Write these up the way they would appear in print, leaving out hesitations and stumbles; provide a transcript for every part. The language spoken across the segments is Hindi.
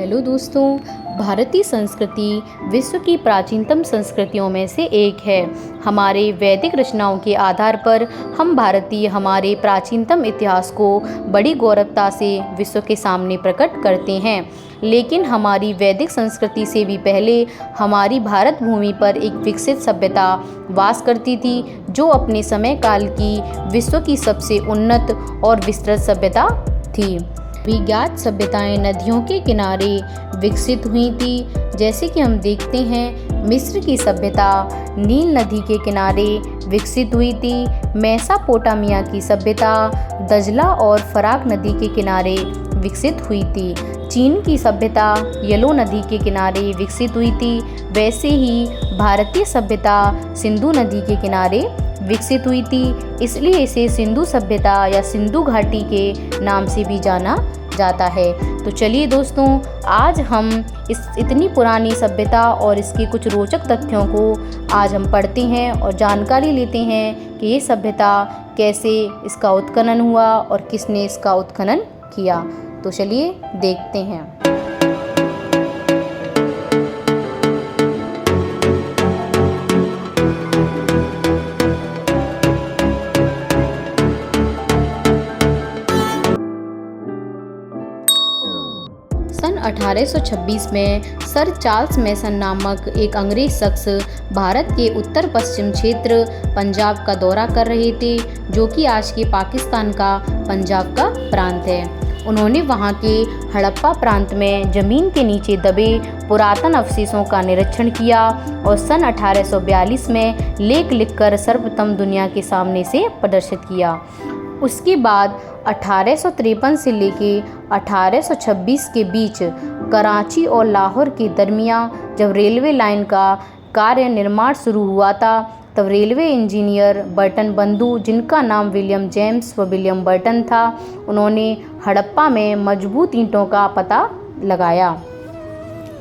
हेलो दोस्तों, भारतीय संस्कृति विश्व की प्राचीनतम संस्कृतियों में से एक है। हमारे वैदिक रचनाओं के आधार पर हम भारतीय हमारे प्राचीनतम इतिहास को बड़ी गौरवता से विश्व के सामने प्रकट करते हैं। लेकिन हमारी वैदिक संस्कृति से भी पहले हमारी भारत भूमि पर एक विकसित सभ्यता वास करती थी, जो अपने समय काल की विश्व की सबसे उन्नत और विस्तृत सभ्यता थी। विज्ञात सभ्यताएं नदियों के किनारे विकसित हुई थी, जैसे कि हम देखते हैं मिस्र की सभ्यता नील नदी के किनारे विकसित हुई थी। मेसोपोटामिया की सभ्यता दजला और फराक नदी के किनारे विकसित हुई थी। चीन की सभ्यता येलो नदी के किनारे विकसित हुई थी। वैसे ही भारतीय सभ्यता सिंधु नदी के किनारे विकसित हुई थी, इसलिए इसे सिंधु सभ्यता या सिंधु घाटी के नाम से भी जाना जाता है। तो चलिए दोस्तों, आज हम इस इतनी पुरानी सभ्यता और इसके कुछ रोचक तथ्यों को आज हम पढ़ते हैं और जानकारी लेते हैं कि ये सभ्यता कैसे इसका उत्खनन हुआ और किसने इसका उत्खनन किया। तो चलिए देखते हैं। सन 1826 में सर चार्ल्स मेसन नामक एक अंग्रेज शख्स भारत के उत्तर पश्चिम क्षेत्र पंजाब का दौरा कर रहे थे, जो कि आज के पाकिस्तान का पंजाब का प्रांत है। उन्होंने वहां के हड़प्पा प्रांत में जमीन के नीचे दबे पुरातन अवशेषों का निरीक्षण किया और सन 1842 में लेख लिखकर सर्वप्रथम दुनिया के सामने से प्रदर्शित किया। उसके बाद 1853 से लेके 1826 के बीच कराची और लाहौर के दरमियान जब रेलवे लाइन का कार्य निर्माण शुरू हुआ था, तब रेलवे इंजीनियर बर्टन बंधु, जिनका नाम विलियम जेम्स व विलियम बर्टन था, उन्होंने हड़प्पा में मजबूत ईंटों का पता लगाया।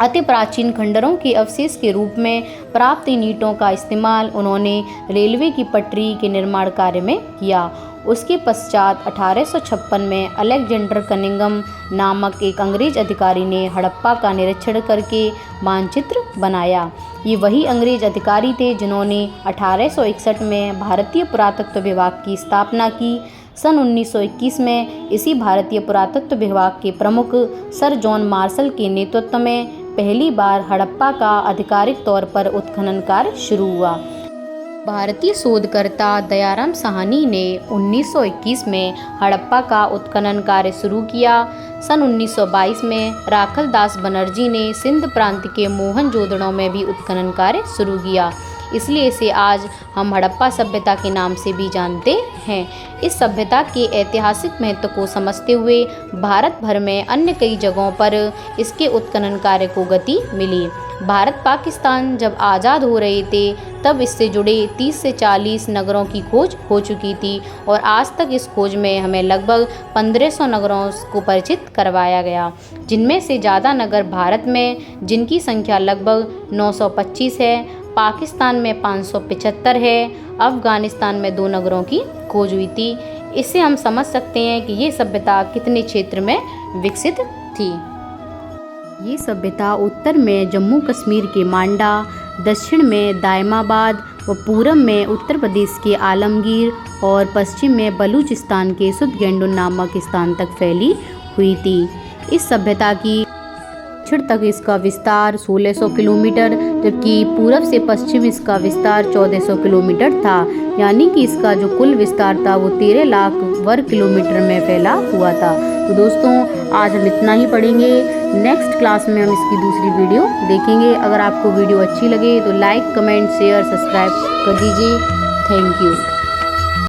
अति प्राचीन खंडरों के अवशेष के रूप में प्राप्त इन ईंटों का इस्तेमाल उन्होंने रेलवे की पटरी के निर्माण कार्य में किया। उसके पश्चात 1856 में अलेक्जेंडर कनिंघम नामक एक अंग्रेज अधिकारी ने हड़प्पा का निरीक्षण करके मानचित्र बनाया। ये वही अंग्रेज अधिकारी थे जिन्होंने 1861 में भारतीय पुरातत्व विभाग की स्थापना की। सन 1921 में इसी भारतीय पुरातत्व विभाग के प्रमुख सर जॉन मार्शल के नेतृत्व में पहली बार हड़प्पा का आधिकारिक तौर पर उत्खनन कार्य शुरू हुआ। भारतीय शोधकर्ता दयाराम साहनी ने 1921 में हड़प्पा का उत्खनन कार्य शुरू किया। सन 1922 में राखल दास बनर्जी ने सिंध प्रांत के मोहनजोदड़ो में भी उत्खनन कार्य शुरू किया, इसलिए इसे आज हम हड़प्पा सभ्यता के नाम से भी जानते हैं। इस सभ्यता के ऐतिहासिक महत्व को समझते हुए भारत भर में अन्य कई जगहों पर इसके उत्खनन कार्य को गति मिली। भारत पाकिस्तान जब आज़ाद हो रहे थे, तब इससे जुड़े 30 से 40 नगरों की खोज हो चुकी थी और आज तक इस खोज में हमें लगभग 1500 नगरों को परिचित करवाया गया, जिनमें से ज़्यादा नगर भारत में, जिनकी संख्या लगभग 925 है, पाकिस्तान में 575 है, अफ़गानिस्तान में 2 नगरों की खोज हुई थी। इससे हम समझ सकते हैं कि ये सभ्यता कितने क्षेत्र में विकसित थी। ये सभ्यता उत्तर में जम्मू कश्मीर के मांडा, दक्षिण में दायमाबाद व पूरब में उत्तर प्रदेश के आलमगीर और पश्चिम में बलूचिस्तान के सुदगेंडुन नामक स्थान तक फैली हुई थी। इस सभ्यता की दक्षिण तक इसका विस्तार 1600 किलोमीटर, जबकि पूरब से पश्चिम इसका विस्तार 1400 किलोमीटर था। यानी कि इसका जो कुल विस्तार था वो 13 लाख वर्ग किलोमीटर में फैला हुआ था। तो दोस्तों, आज हम इतना ही पढ़ेंगे। नेक्स्ट क्लास में हम इसकी दूसरी वीडियो देखेंगे। अगर आपको वीडियो अच्छी लगे तो लाइक, कमेंट, शेयर, सब्सक्राइब कर दीजिए। Thank you.